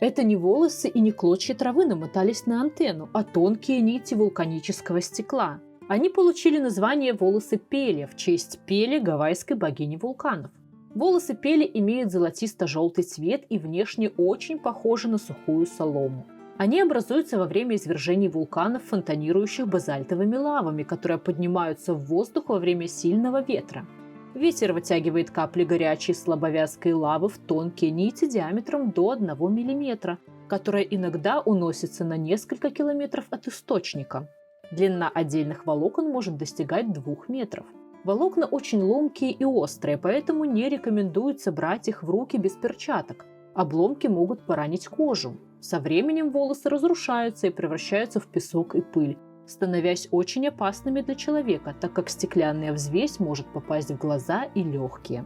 Это не волосы и не клочья травы намотались на антенну, а тонкие нити вулканического стекла. Они получили название волосы Пеле в честь Пеле, гавайской богини вулканов. Волосы Пеле имеют золотисто-желтый цвет и внешне очень похожи на сухую солому. Они образуются во время извержений вулканов, фонтанирующих базальтовыми лавами, которые поднимаются в воздух во время сильного ветра. Ветер вытягивает капли горячей слабовязкой лавы в тонкие нити диаметром до 1 мм, которые иногда уносятся на несколько километров от источника. Длина отдельных волокон может достигать 2 метров. Волокна очень ломкие и острые, поэтому не рекомендуется брать их в руки без перчаток. Обломки могут поранить кожу. Со временем волосы разрушаются и превращаются в песок и пыль, становясь очень опасными для человека, так как стеклянная взвесь может попасть в глаза и легкие.